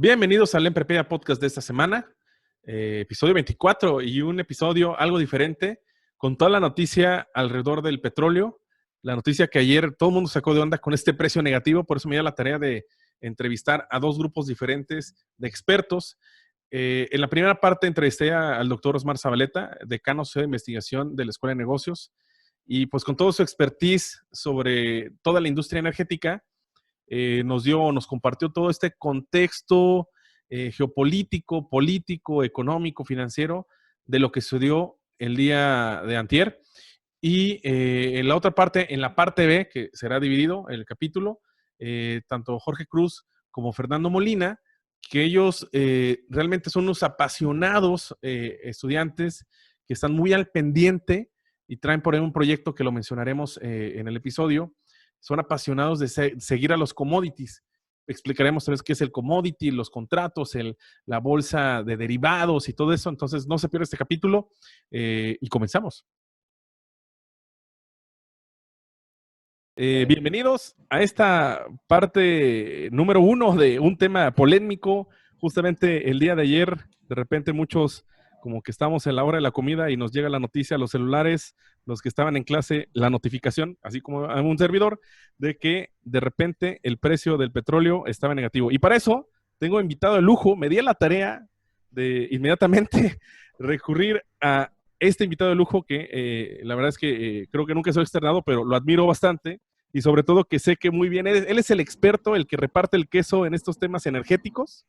Bienvenidos al Emprepedia Podcast de esta semana, episodio 24 y un episodio algo diferente con toda la noticia alrededor del petróleo. La noticia que ayer todo el mundo sacó de onda con este precio negativo, por eso me dio la tarea de entrevistar a dos grupos diferentes de expertos. En la primera parte entrevisté al doctor Osmar Zabaleta, decano de investigación de la Escuela de Negocios, y pues con todo su expertise sobre toda la industria energética, nos compartió todo este contexto geopolítico, político, económico, financiero de lo que sucedió el día de antier. Y en la otra parte, en la parte B, que será dividido el capítulo, tanto Jorge Cruz como Fernando Molina, que ellos realmente son unos apasionados estudiantes que están muy al pendiente y traen por ahí un proyecto que lo mencionaremos en el episodio. Son apasionados de seguir a los commodities. Explicaremos tal vez qué es el commodity, los contratos, la bolsa de derivados y todo eso. Entonces, no se pierda este capítulo y comenzamos. Bienvenidos a esta parte número 1 de un tema polémico. Justamente el día de ayer, de repente muchos como que estamos en la hora de la comida y nos llega la noticia a los celulares, los que estaban en clase, la notificación, así como a un servidor, de que de repente el precio del petróleo estaba negativo. Y para eso tengo invitado de lujo, me di a la tarea de inmediatamente recurrir a este invitado de lujo que la verdad es que creo que nunca se ha externado, pero lo admiro bastante. Y sobre todo que sé que muy bien, él es el experto, el que reparte el queso en estos temas energéticos.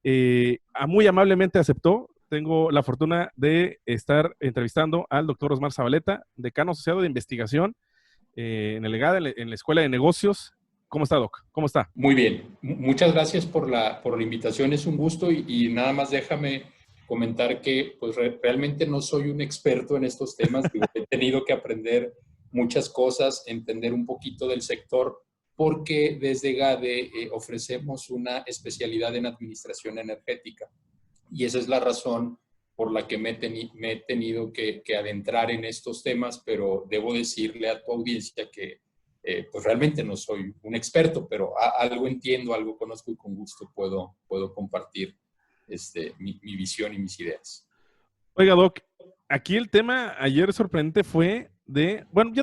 Muy amablemente aceptó. Tengo la fortuna de estar entrevistando al doctor Osmar Zabaleta, decano asociado de investigación en el EGAD, en la Escuela de Negocios. ¿Cómo está, Doc? ¿Cómo está? Muy bien. Muchas gracias por la invitación. Es un gusto y nada más déjame comentar que pues realmente no soy un experto en estos temas. He tenido que aprender muchas cosas, entender un poquito del sector, porque desde GADE ofrecemos una especialidad en administración energética. Y esa es la razón por la que me he tenido que adentrar en estos temas, pero debo decirle a tu audiencia que pues realmente no soy un experto, pero algo entiendo, algo conozco y con gusto puedo compartir mi visión y mis ideas. Oiga, Doc, aquí el tema ayer sorprendente fue bueno,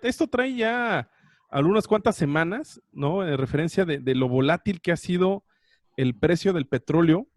esto trae ya algunas cuantas semanas, ¿no? En referencia de lo volátil que ha sido el precio del petróleo.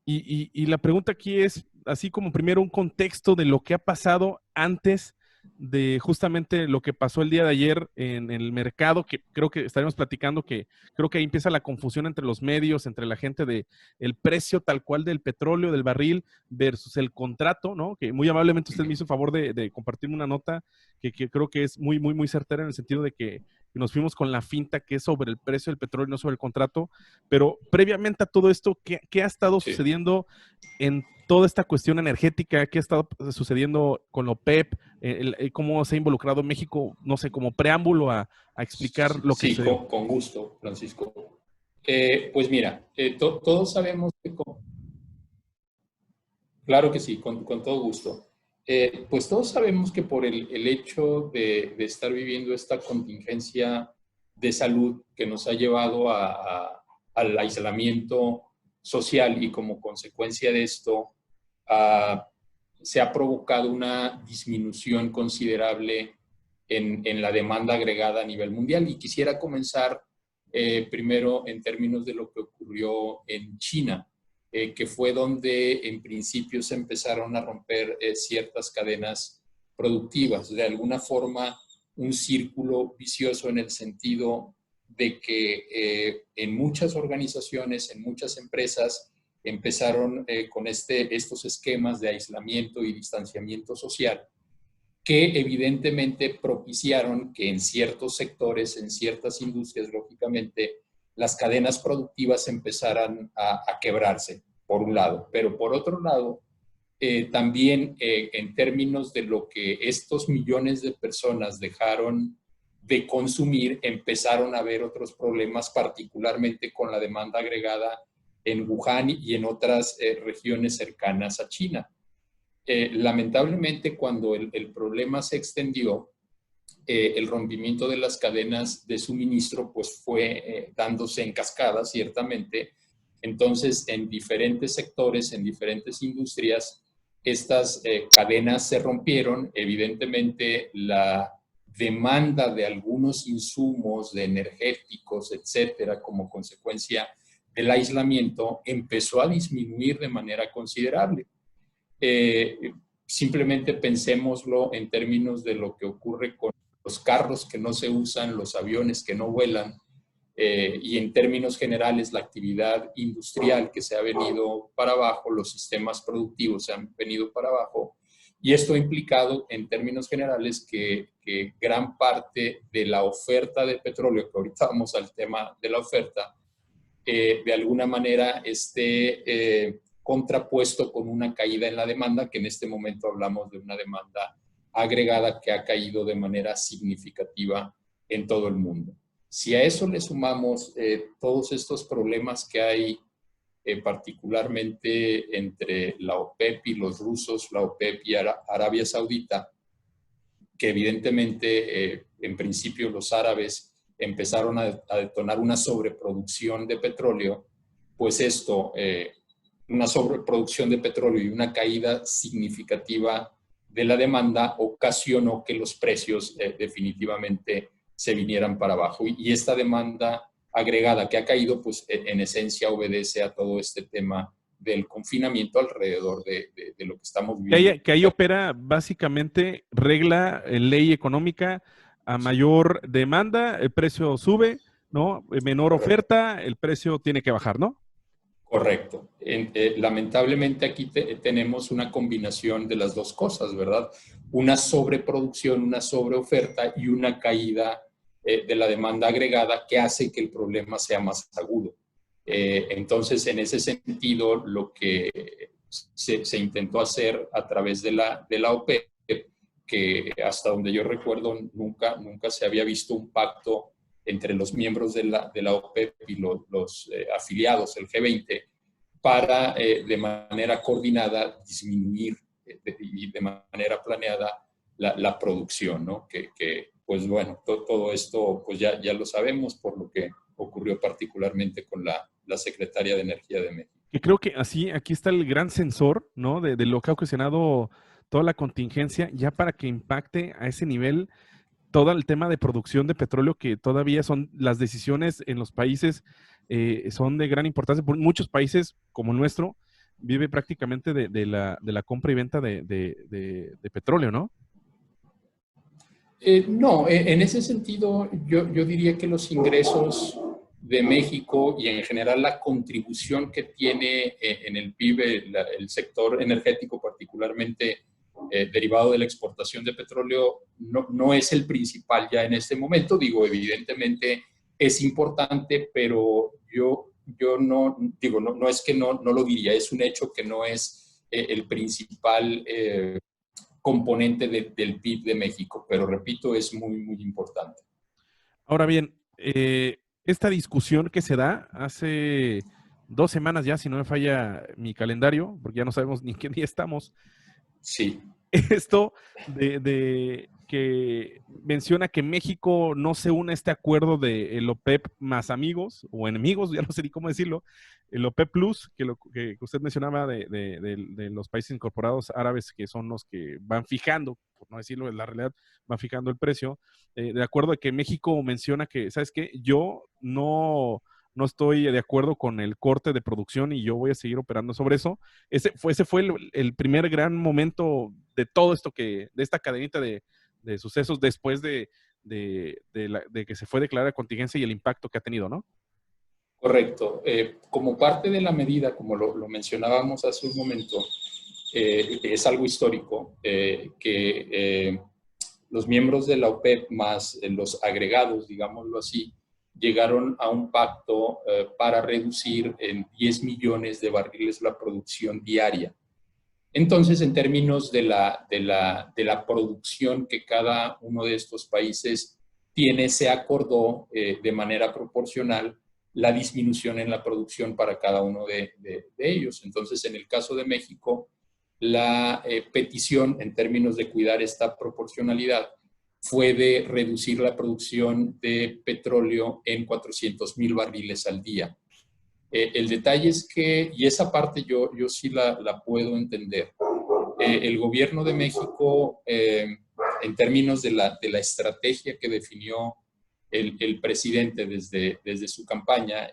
Y la pregunta aquí es, así como primero un contexto de lo que ha pasado antes de justamente lo que pasó el día de ayer en el mercado, que creo que estaremos platicando, que creo que ahí empieza la confusión entre los medios, entre la gente de el precio tal cual del petróleo, del barril, versus el contrato, ¿no? Que muy amablemente usted me hizo el favor de compartirme una nota que creo que es muy, muy, muy certera en el sentido de que nos fuimos con la finta que es sobre el precio del petróleo, no sobre el contrato. Pero previamente a todo esto, ¿qué ha estado sucediendo en toda esta cuestión energética? ¿Qué ha estado sucediendo con la OPEP? ¿Cómo se ha involucrado México, no sé, como preámbulo a explicar lo que sucedió? Sí, con gusto, Francisco. Pues mira, todos sabemos que... Claro que sí, con todo gusto. Pues todos sabemos que por el hecho de estar viviendo esta contingencia de salud que nos ha llevado al aislamiento social y como consecuencia de esto se ha provocado una disminución considerable en la demanda agregada a nivel mundial. Y quisiera comenzar primero en términos de lo que ocurrió en China, que fue donde en principio se empezaron a romper ciertas cadenas productivas. De alguna forma, un círculo vicioso en el sentido de que en muchas organizaciones, en muchas empresas, empezaron con estos esquemas de aislamiento y distanciamiento social que evidentemente propiciaron que en ciertos sectores, en ciertas industrias, lógicamente, las cadenas productivas empezaran a quebrarse, por un lado. Pero por otro lado, también en términos de lo que estos millones de personas dejaron de consumir, empezaron a haber otros problemas, particularmente con la demanda agregada en Wuhan y en otras regiones cercanas a China. Lamentablemente, cuando el problema se extendió, el rompimiento de las cadenas de suministro pues fue dándose en cascada, ciertamente, Entonces, en diferentes sectores, en diferentes industrias, estas cadenas se rompieron. Evidentemente, la demanda de algunos insumos, de energéticos, etcétera, como consecuencia del aislamiento, empezó a disminuir de manera considerable. Simplemente pensémoslo en términos de lo que ocurre con los carros que no se usan, los aviones que no vuelan, y en términos generales la actividad industrial que se ha venido para abajo, los sistemas productivos se han venido para abajo, y esto ha implicado en términos generales que gran parte de la oferta de petróleo, que ahorita vamos al tema de la oferta, de alguna manera esté contrapuesto con una caída en la demanda, que en este momento hablamos de una demanda agregada que ha caído de manera significativa en todo el mundo. Si a eso le sumamos todos estos problemas que hay, particularmente entre la OPEP y los rusos, la OPEP y Arabia Saudita, que evidentemente en principio los árabes empezaron a detonar una sobreproducción de petróleo, pues esto, una sobreproducción de petróleo y una caída significativa de la demanda ocasionó que los precios definitivamente se vinieran para abajo. Y esta demanda agregada que ha caído, pues en esencia obedece a todo este tema del confinamiento alrededor de lo que estamos viviendo. Que ahí opera básicamente regla, ley económica, a mayor demanda, el precio sube, ¿no? Menor oferta, el precio tiene que bajar, ¿no? Correcto. Lamentablemente aquí tenemos una combinación de las dos cosas, ¿verdad? Una sobreproducción, una sobreoferta y una caída de la demanda agregada que hace que el problema sea más agudo. Entonces, en ese sentido, lo que se intentó hacer a través de la OPEP, que hasta donde yo recuerdo nunca se había visto un pacto entre los miembros de la OPEP y los afiliados, el G20, para de manera coordinada disminuir y de manera planeada la producción, ¿no? Pues bueno, todo esto pues ya lo sabemos por lo que ocurrió particularmente con la Secretaria de Energía de México. Y creo que así, aquí está el gran sensor, ¿no? De lo que ha ocasionado toda la contingencia, ya para que impacte a ese nivel todo el tema de producción de petróleo, que todavía son las decisiones en los países, son de gran importancia. Muchos países como el nuestro vive prácticamente de la compra y venta de petróleo, ¿no? No, en ese sentido yo diría que los ingresos de México y en general la contribución que tiene en el PIB el sector energético, particularmente derivado de la exportación de petróleo, no es el principal ya en este momento. Digo, evidentemente es importante, pero yo no, digo, no es que no lo diría, es un hecho que no es el principal componente del PIB de México, pero repito, es muy, muy importante. Ahora bien, esta discusión que se da hace 2 semanas ya, si no me falla mi calendario, porque ya no sabemos ni en qué día estamos. Sí. Esto de que menciona que México no se une a este acuerdo de el OPEP más amigos o enemigos, ya no sé ni cómo decirlo, el OPEP Plus, que usted mencionaba de los países incorporados árabes, que son los que van fijando, por no decirlo en la realidad, van fijando el precio, de acuerdo a que México menciona que, ¿sabes qué? Yo no estoy de acuerdo con el corte de producción y yo voy a seguir operando sobre eso. Ese fue el primer gran momento de todo esto, de esta cadenita de sucesos después de que se fue declarada contingencia y el impacto que ha tenido, ¿no? Correcto. Como parte de la medida, como lo mencionábamos hace un momento, es algo histórico que los miembros de la OPEP más los agregados, digámoslo así, llegaron a un pacto para reducir en 10 millones de barriles la producción diaria. Entonces, en términos de la producción que cada uno de estos países tiene, se acordó de manera proporcional la disminución en la producción para cada uno de ellos. Entonces, en el caso de México, la petición en términos de cuidar esta proporcionalidad fue de reducir la producción de petróleo en 400,000 barriles al día. El detalle es que, y esa parte yo sí la puedo entender, el gobierno de México, en términos de la estrategia que definió el presidente desde su campaña,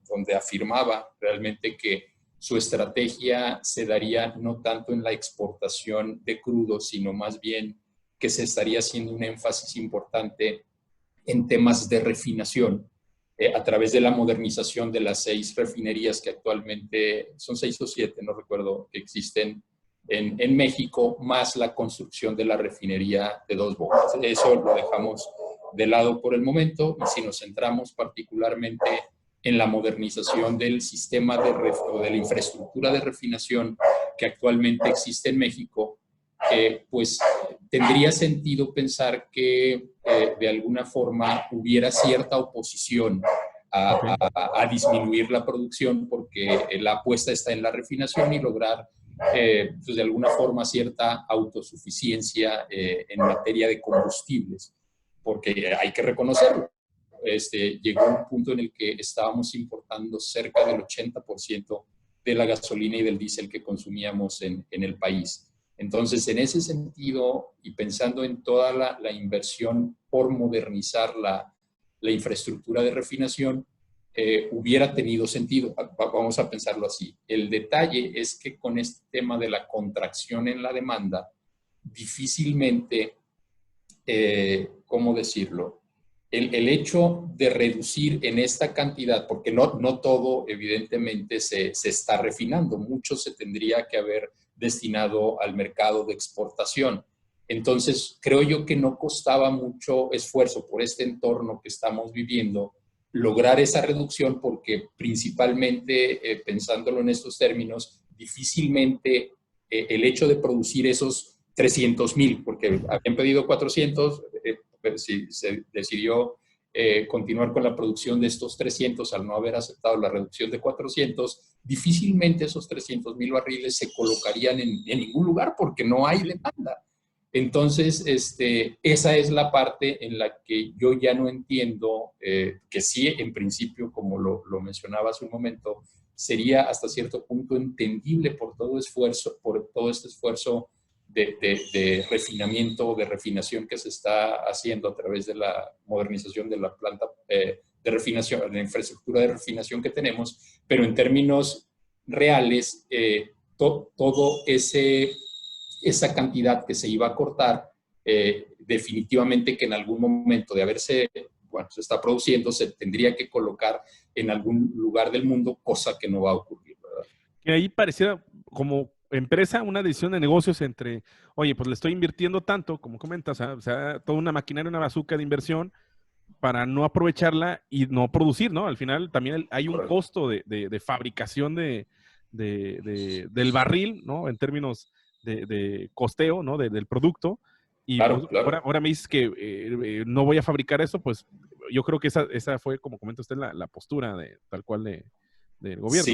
donde afirmaba realmente que su estrategia se daría no tanto en la exportación de crudo, sino más bien que se estaría haciendo un énfasis importante en temas de refinación a través de la modernización de las 6 refinerías que actualmente son 6 o 7, no recuerdo, que existen en México, más la construcción de la refinería de Dos Bocas. Eso lo dejamos de lado por el momento, y si nos centramos particularmente en la modernización del sistema o de la infraestructura de refinación que actualmente existe en México, pues tendría sentido pensar que de alguna forma hubiera cierta oposición a disminuir la producción, porque la apuesta está en la refinación y lograr pues de alguna forma cierta autosuficiencia en materia de combustibles, porque hay que reconocerlo. Llegó un punto en el que estábamos importando cerca del 80% de la gasolina y del diésel que consumíamos en el país. Entonces, en ese sentido, y pensando en toda la inversión por modernizar la infraestructura de refinación, hubiera tenido sentido. Vamos a pensarlo así. El detalle es que con este tema de la contracción en la demanda, difícilmente, ¿cómo decirlo? El hecho de reducir en esta cantidad, porque no todo evidentemente se está refinando, mucho se tendría que haber destinado al mercado de exportación. Entonces, creo yo que no costaba mucho esfuerzo por este entorno que estamos viviendo lograr esa reducción, porque principalmente, pensándolo en estos términos, difícilmente el hecho de producir esos 300,000, porque habían pedido 400, pero si se decidió continuar con la producción de estos 300 al no haber aceptado la reducción de 400, difícilmente esos 300,000 barriles se colocarían en ningún lugar porque no hay demanda. Entonces, esa es la parte en la que yo ya no entiendo, que sí, en principio, como lo mencionaba hace un momento, sería hasta cierto punto entendible por todo este esfuerzo de refinamiento, de refinación que se está haciendo a través de la modernización de la planta de refinación, de la infraestructura de refinación que tenemos, pero en términos reales, todo esa cantidad que se iba a cortar, definitivamente que en algún momento de haberse, bueno, se está produciendo, se tendría que colocar en algún lugar del mundo, cosa que no va a ocurrir, ¿verdad? Que ahí pareciera como empresa una decisión de negocios entre, oye, pues le estoy invirtiendo tanto, como comentas, o sea, toda una maquinaria, una bazuca de inversión para no aprovecharla y no producir, ¿no? Al final también hay un costo de fabricación del barril, ¿no? En términos de costeo, ¿no? Del producto. Y Claro, pues, claro. ahora me dices que no voy a fabricar eso, pues yo creo que esa fue, como comenta usted, la postura tal cual del gobierno.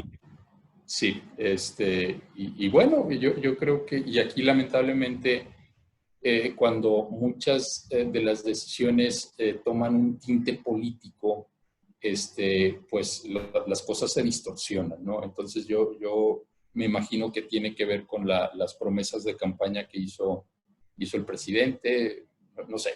Sí, sí. Y bueno, yo creo que, y aquí lamentablemente, cuando muchas de las decisiones toman un tinte político, pues las cosas se distorsionan, ¿no? Entonces yo me imagino que tiene que ver con las promesas de campaña que hizo el presidente, no sé,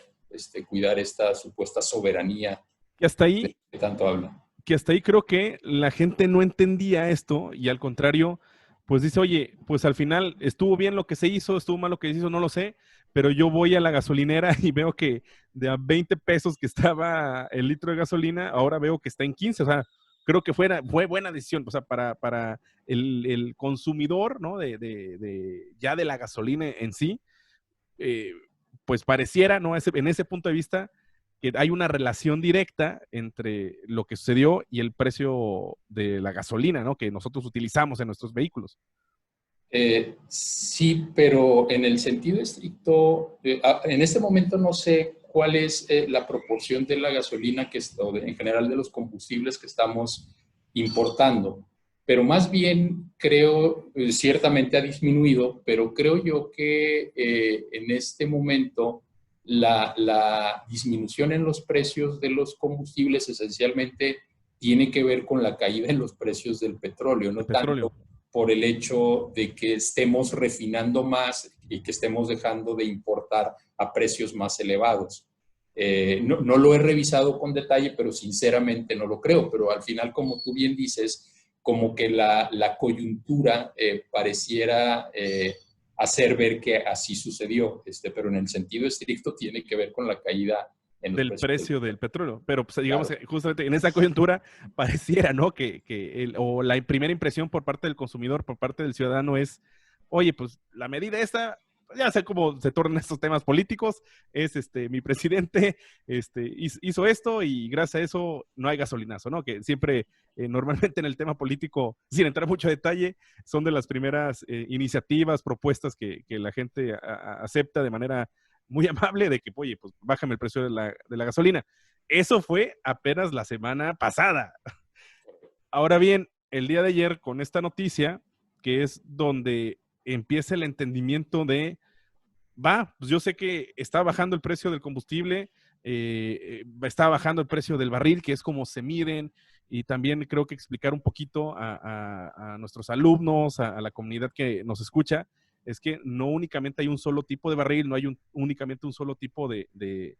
cuidar esta supuesta soberanía Y hasta de ahí, que tanto habla. que hasta ahí creo que la gente no entendía esto y al contrario, pues dice, oye, pues al final estuvo bien lo que se hizo, estuvo mal lo que se hizo, no lo sé, pero yo voy a la gasolinera y veo que de a 20 pesos que estaba el litro de gasolina, ahora veo que está en 15, o sea, creo que fue buena decisión, o sea, para el consumidor, ¿no? Ya de la gasolina en sí, eh, pues pareciera, ¿no? En ese punto de vista, que hay una relación directa entre lo que sucedió y el precio de la gasolina, ¿no? Que nosotros utilizamos en nuestros vehículos. Sí, pero en el sentido estricto, en este momento no sé cuál es la proporción de la gasolina en general de los combustibles que estamos importando, pero más bien creo, ciertamente ha disminuido, pero creo yo que en este momento la disminución en los precios de los combustibles esencialmente tiene que ver con la caída en los precios del petróleo, no tanto por el hecho de que estemos refinando más y que estemos dejando de importar a precios más elevados. No lo he revisado con detalle, pero sinceramente no lo creo. Pero al final, como tú bien dices, como que la coyuntura pareciera hacer ver que así sucedió, pero en el sentido estricto tiene que ver con la caída en los del precios precio del petróleo. Pero pues, digamos, claro. justamente en esa coyuntura pareciera, ¿no? O la primera impresión por parte del consumidor, por parte del ciudadano es, oye, pues la medida esta, ya sé cómo se tornan estos temas políticos, es mi presidente hizo esto y gracias a eso no hay gasolinazo, ¿no? Que siempre, normalmente en el tema político, sin entrar mucho detalle, son de las primeras iniciativas, propuestas que la gente acepta de manera muy amable de que, oye, pues bájame el precio de la gasolina. Eso fue apenas la semana pasada. Ahora bien, el día de ayer con esta noticia, que es donde empieza el entendimiento de, pues yo sé que está bajando el precio del combustible, está bajando el precio del barril, que es como se miden, y también creo que explicar un poquito a nuestros alumnos, a la comunidad que nos escucha, es que no únicamente hay un solo tipo de barril, no hay únicamente un solo tipo de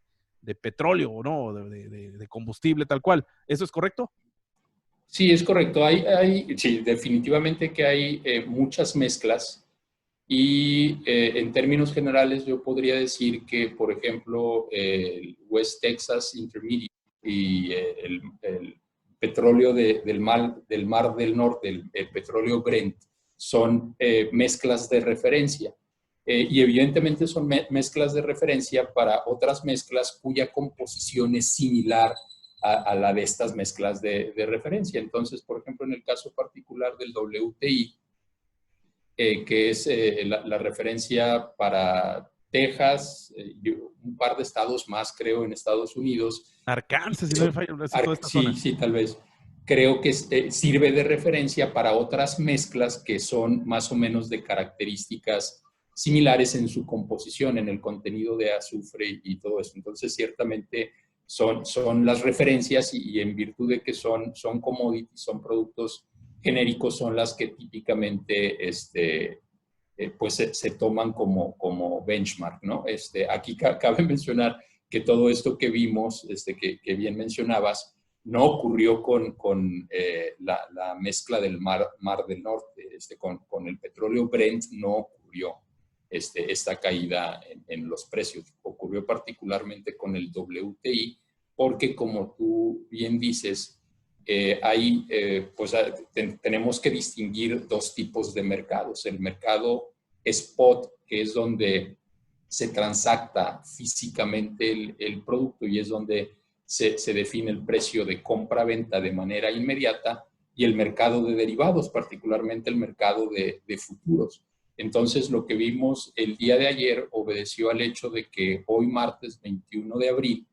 petróleo, ¿no? De combustible tal cual. ¿Eso es correcto? Sí, es correcto. Sí, definitivamente que hay muchas mezclas y en términos generales yo podría decir que, por ejemplo, el West Texas Intermediate y el petróleo del Mar del Norte, el petróleo Brent, son mezclas de referencia. Y evidentemente son mezclas de referencia para otras mezclas cuya composición es similar a la de estas mezclas de referencia. Entonces, por ejemplo, en el caso particular del WTI, que es la referencia para Texas, y un par de estados más, creo, en Estados Unidos. Arkansas, si no me falla, toda esta Sí, zona. sí, tal vez. Creo que sirve de referencia para otras mezclas que son más o menos de características similares en su composición, en el contenido de azufre y todo eso. Entonces, ciertamente son las referencias y en virtud de que son commodities, son productos genéricos, son las que típicamente pues se toman como benchmark, ¿no? Aquí cabe mencionar que todo esto que vimos, que bien mencionabas, no ocurrió con la mezcla del mar del Norte, con el petróleo Brent no ocurrió esta caída en los precios. Ocurrió particularmente con el WTI, porque como tú bien dices, tenemos que distinguir dos tipos de mercados. El mercado spot, que es donde se transacta físicamente el producto y es donde se define el precio de compra-venta de manera inmediata, y el mercado de derivados, particularmente el mercado de futuros. Entonces, lo que vimos el día de ayer obedeció al hecho de que hoy, martes 21 de abril,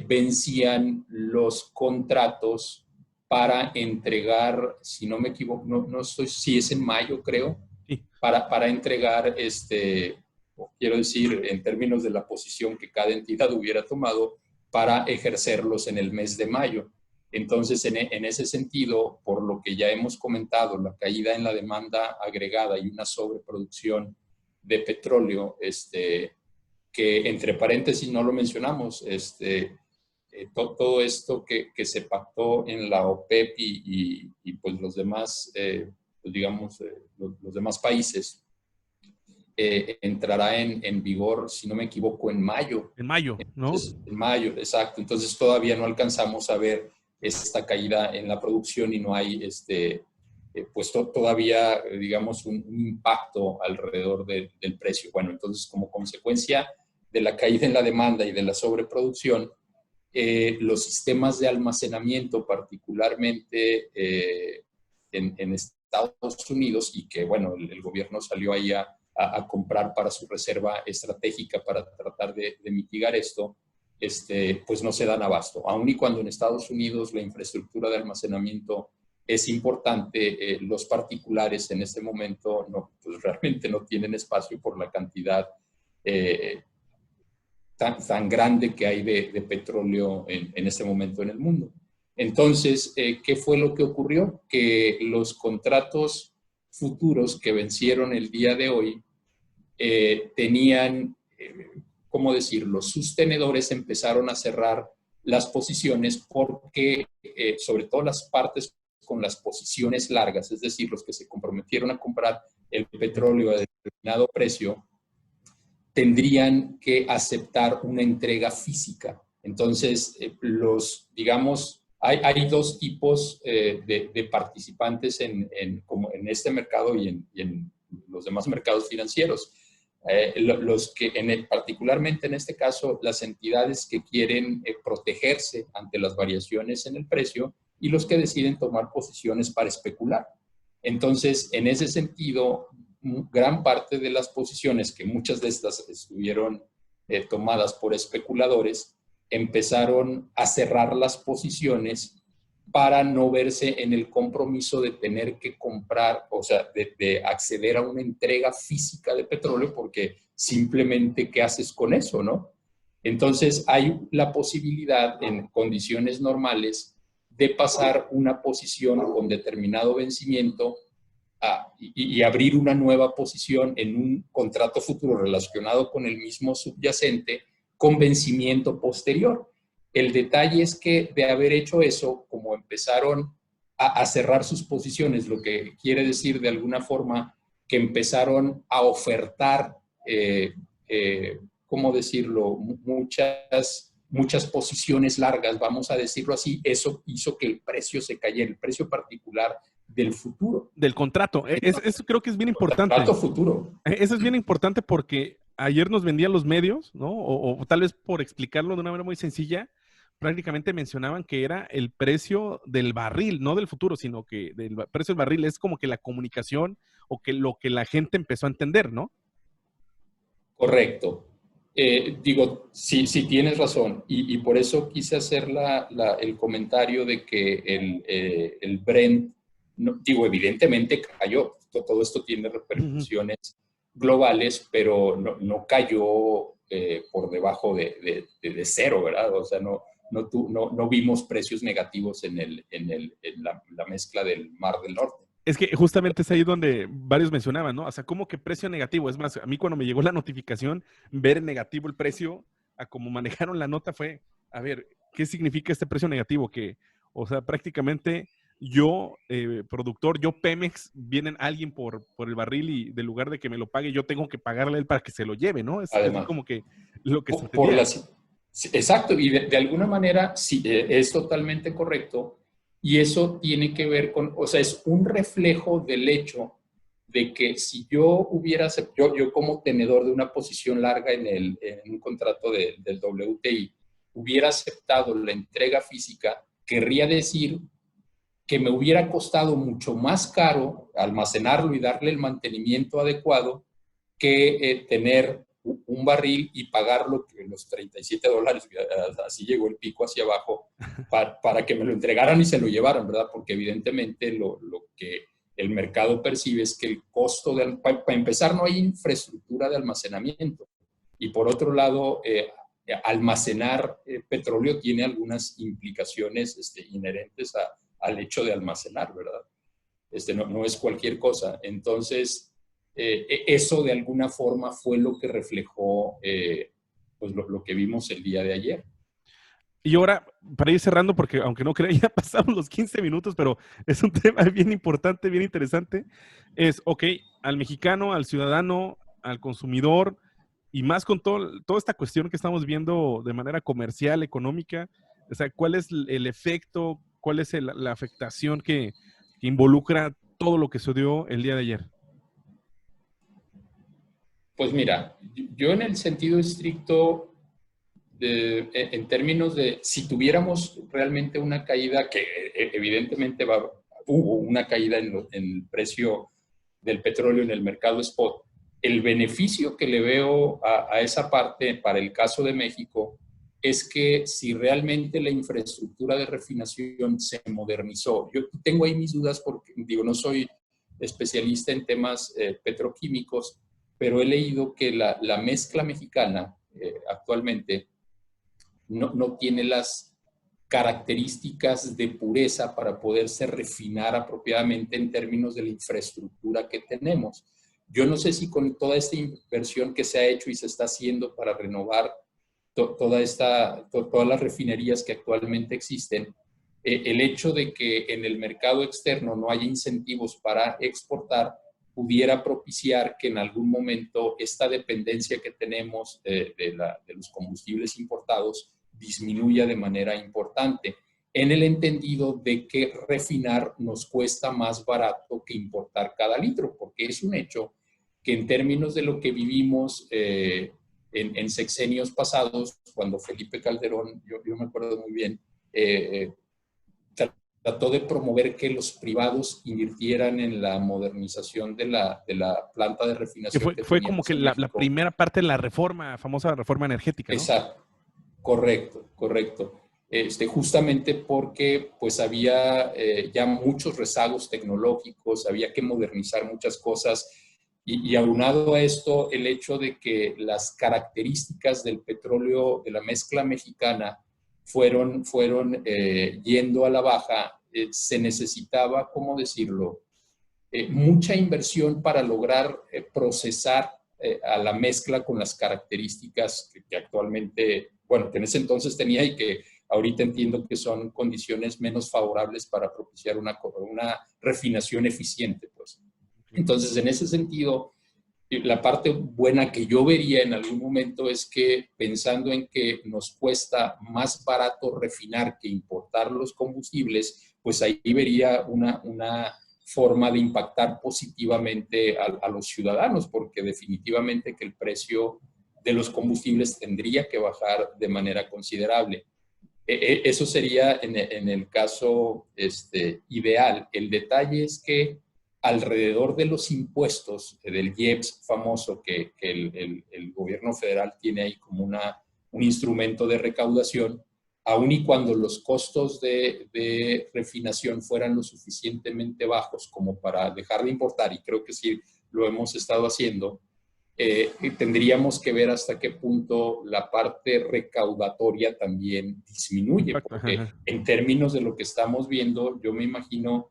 vencían los contratos para entregar, si no me equivoco, no estoy, si es en mayo, creo, Sí. para entregar, quiero decir, en términos de la posición que cada entidad hubiera tomado, para ejercerlos en el mes de mayo. Entonces, en ese sentido, por lo que ya hemos comentado, la caída en la demanda agregada y una sobreproducción de petróleo, que entre paréntesis no lo mencionamos, todo esto que se pactó en la OPEP y pues los demás, pues digamos, los demás países, entrará en vigor, si no me equivoco, en mayo. En mayo, ¿no? Entonces, en mayo, exacto. Entonces todavía no alcanzamos a ver esta caída en la producción y no hay pues todavía, digamos, un impacto alrededor del precio. Bueno, entonces como consecuencia de la caída en la demanda y de la sobreproducción, los sistemas de almacenamiento, particularmente en Estados Unidos, y que, bueno, el gobierno salió ahí a comprar para su reserva estratégica para tratar de mitigar esto, pues no se dan abasto. Aun y cuando en Estados Unidos la infraestructura de almacenamiento es importante, los particulares en este momento pues realmente no tienen espacio por la cantidad tan grande que hay de petróleo en este momento en el mundo. Entonces, ¿qué fue lo que ocurrió? Que los contratos futuros que vencieron el día de hoy tenían, ¿cómo decirlo? Sus tenedores empezaron a cerrar las posiciones porque, sobre todo las partes con las posiciones largas, es decir, los que se comprometieron a comprar el petróleo a determinado precio, tendrían que aceptar una entrega física. Entonces, digamos, hay dos tipos de participantes como en este mercado y en los demás mercados financieros. Los que, particularmente en este caso, las entidades que quieren protegerse ante las variaciones en el precio y los que deciden tomar posiciones para especular. Entonces, en ese sentido, gran parte de las posiciones, que muchas de estas estuvieron tomadas por especuladores, empezaron a cerrar las posiciones para no verse en el compromiso de tener que comprar, o sea, de acceder a una entrega física de petróleo, porque simplemente, ¿qué haces con eso, no? Entonces, hay la posibilidad en condiciones normales de pasar una posición con determinado vencimiento y abrir una nueva posición en un contrato futuro relacionado con el mismo subyacente con vencimiento posterior. El detalle es que de haber hecho eso, como empezaron a cerrar sus posiciones, lo que quiere decir de alguna forma que empezaron a ofertar, ¿cómo decirlo? Muchas posiciones largas, vamos a decirlo así, eso hizo que el precio se cayera, el precio particular del futuro. Del contrato. Eso creo que es bien importante. Contrato futuro. Eso es bien importante porque ayer nos vendían los medios, ¿no? O tal vez por explicarlo de una manera muy sencilla, prácticamente mencionaban que era el precio del barril, no del futuro, sino que del precio del barril es como que la comunicación o que lo que la gente empezó a entender, ¿no? Correcto. Digo, sí, tienes razón. Y por eso quise hacer el comentario de que el Brent, no, digo, evidentemente cayó. Todo esto tiene repercusiones globales, pero no cayó por debajo de cero, ¿verdad? O sea, no vimos precios negativos en la mezcla del Mar del Norte. Es que justamente es ahí donde varios mencionaban, ¿no? O sea, ¿cómo que precio negativo? Es más, a mí cuando me llegó la notificación, ver negativo el precio, a cómo manejaron la nota fue, a ver, ¿qué significa este precio negativo? Que, o sea, prácticamente yo, productor, yo Pemex, vienen alguien por el barril y del lugar de que me lo pague, yo tengo que pagarle a él para que se lo lleve, ¿no? Es como que lo que se entendía. Exacto, y de alguna manera sí, es totalmente correcto. Y eso tiene que ver con, o sea, es un reflejo del hecho de que si yo hubiera, yo como tenedor de una posición larga en un contrato del WTI, hubiera aceptado la entrega física, querría decir que me hubiera costado mucho más caro almacenarlo y darle el mantenimiento adecuado que tener un barril y pagarlo los $37, así llegó el pico hacia abajo, para que me lo entregaran y se lo llevaran, ¿verdad? Porque evidentemente lo que el mercado percibe es que el costo, para empezar, no hay infraestructura de almacenamiento. Y por otro lado, almacenar petróleo tiene algunas implicaciones inherentes al hecho de almacenar, ¿verdad? No es cualquier cosa. Entonces, eso de alguna forma fue lo que reflejó pues lo que vimos el día de ayer. Y ahora, para ir cerrando, porque aunque no crea, ya pasamos los 15 minutos, pero es un tema bien importante, bien interesante, es, ok, al mexicano, al ciudadano, al consumidor, y más con toda esta cuestión que estamos viendo de manera comercial, económica, o sea, ¿cuál es el efecto, cuál es la afectación que involucra todo lo que sucedió el día de ayer? Pues mira, yo en el sentido estricto, en términos de si tuviéramos realmente una caída, que evidentemente hubo una caída en el precio del petróleo en el mercado spot, el beneficio que le veo a esa parte para el caso de México es que si realmente la infraestructura de refinación se modernizó, yo tengo ahí mis dudas porque, digo, no soy especialista en temas petroquímicos, pero he leído que la mezcla mexicana actualmente no tiene características de pureza para poderse refinar apropiadamente en términos de la infraestructura que tenemos. Yo no sé si con toda esta inversión que se ha hecho y se está haciendo para renovar todas las refinerías que actualmente existen, el hecho de que en el mercado externo no haya incentivos para exportar pudiera propiciar que en algún momento esta dependencia que tenemos de los combustibles importados disminuya de manera importante, en el entendido de que refinar nos cuesta más barato que importar cada litro, porque es un hecho que en términos de lo que vivimos en sexenios pasados, cuando Felipe Calderón, yo me acuerdo muy bien, trató de promover que los privados invirtieran en la modernización de la planta de Que refinación que fue como teníamos que en la México. primera parte de la reforma, famosa reforma energética, ¿no? Exacto, correcto, correcto. Justamente porque pues había ya muchos rezagos tecnológicos, había que modernizar muchas cosas y aunado a esto el hecho de que las características del petróleo de la mezcla mexicana fueron yendo a la baja, se necesitaba, ¿cómo decirlo? Mucha inversión para lograr procesar a la mezcla con las características que actualmente, bueno, que en ese entonces tenía y que ahorita entiendo que son condiciones menos favorables para propiciar una refinación eficiente, pues. Entonces, en ese sentido, la parte buena que yo vería en algún momento es que pensando en que nos cuesta más barato refinar que importar los combustibles, pues ahí vería una forma de impactar positivamente a los ciudadanos, porque definitivamente que el precio de los combustibles tendría que bajar de manera considerable. Eso sería en el caso ideal. El detalle es que alrededor de los impuestos del IEPS famoso que el gobierno federal tiene ahí como un instrumento de recaudación, aun y cuando los costos de refinación fueran lo suficientemente bajos como para dejar de importar, y creo que sí lo hemos estado haciendo, tendríamos que ver hasta qué punto la parte recaudatoria también disminuye, porque en términos de lo que estamos viendo, yo me imagino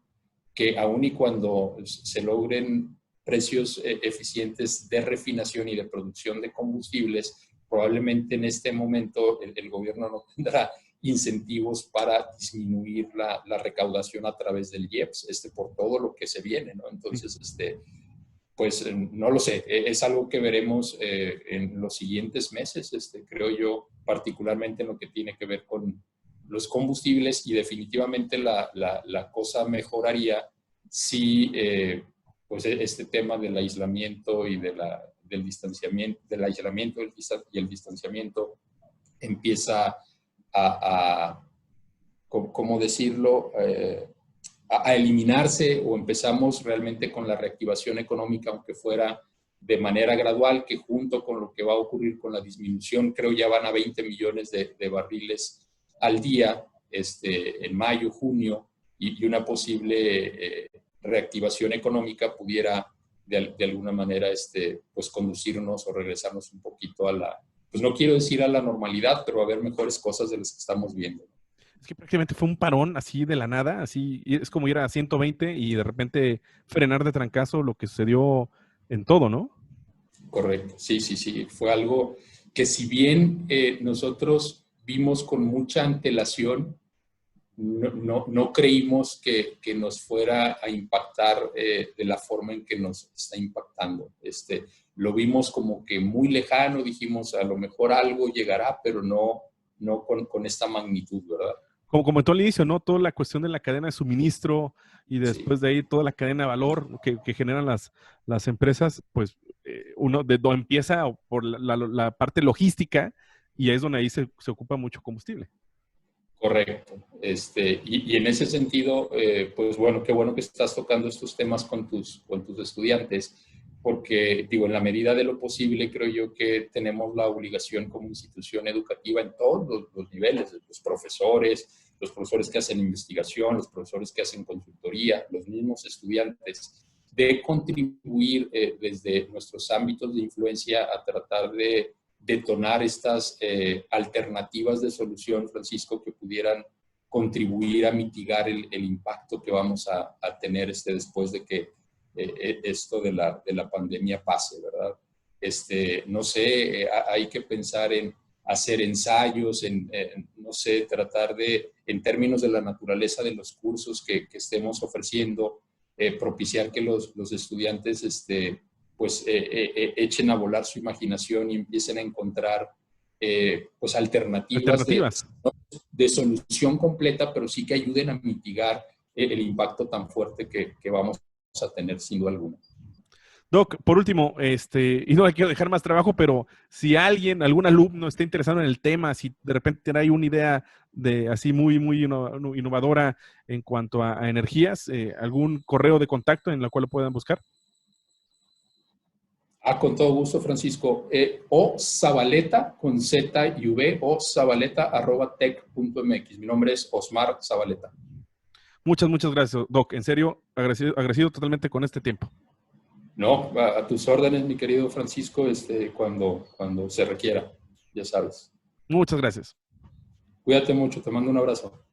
que aun y cuando se logren precios eficientes de refinación y de producción de combustibles, probablemente en este momento el gobierno no tendrá incentivos para disminuir la recaudación a través del IEPS, por todo lo que se viene, ¿no? Entonces, pues no lo sé, es algo que veremos en los siguientes meses, creo yo, particularmente en lo que tiene que ver con los combustibles y definitivamente la cosa mejoraría si pues este tema del aislamiento y del distanciamiento, del aislamiento y el distanciamiento empieza ¿cómo decirlo? A eliminarse o empezamos realmente con la reactivación económica, aunque fuera de manera gradual, que junto con lo que va a ocurrir con la disminución, creo ya van a 20 millones de barriles al día en mayo, junio, y una posible reactivación económica pudiera de alguna manera pues conducirnos o regresarnos un poquito a pues no quiero decir a la normalidad, pero a ver mejores cosas de las que estamos viendo. Es que prácticamente fue un parón así de la nada, así es como ir a 120 y de repente frenar de trancazo lo que sucedió en todo, ¿no? Correcto, sí, sí, sí. Fue algo que si bien nosotros vimos con mucha antelación, no creímos que nos fuera a impactar de la forma en que nos está impactando. Lo vimos como que muy lejano, dijimos a lo mejor algo llegará, pero no con esta magnitud, ¿verdad? Como comentó al inicio, ¿no? Toda la cuestión de la cadena de suministro y después Sí. de ahí toda la cadena de valor que generan las empresas, pues uno de donde empieza por la parte logística y es donde ahí se ocupa mucho combustible. Correcto. Y en ese sentido, pues bueno, qué bueno que estás tocando estos temas con tus estudiantes, porque digo, en la medida de lo posible, creo yo que tenemos la obligación como institución educativa en todos los niveles, los profesores que hacen investigación, los profesores que hacen consultoría, los mismos estudiantes, de contribuir desde nuestros ámbitos de influencia a tratar de detonar estas alternativas de solución, Francisco, que pudieran contribuir a mitigar el impacto que vamos a tener después de que esto de la pandemia pase, ¿verdad? No sé, hay que pensar en hacer ensayos, no sé, tratar de, en términos de la naturaleza de los cursos que estemos ofreciendo, propiciar que los estudiantes pues echen a volar su imaginación y empiecen a encontrar pues alternativas de solución completa, pero sí que ayuden a mitigar el impacto tan fuerte que vamos a tener sin duda alguna. Doc, por último, y no le quiero dejar más trabajo, pero si alguien, algún alumno está interesado en el tema, si de repente tiene ahí una idea de así muy, muy innovadora en cuanto a energías, ¿algún correo de contacto en el cual lo puedan buscar? Con todo gusto, Francisco. O Zabaleta, con Z y V, o zabaleta@tec.mx. Mi nombre es Osmar Zabaleta. Muchas gracias, Doc. En serio, agradecido totalmente con este tiempo. No, a tus órdenes, mi querido Francisco, cuando se requiera, ya sabes. Muchas gracias. Cuídate mucho, te mando un abrazo.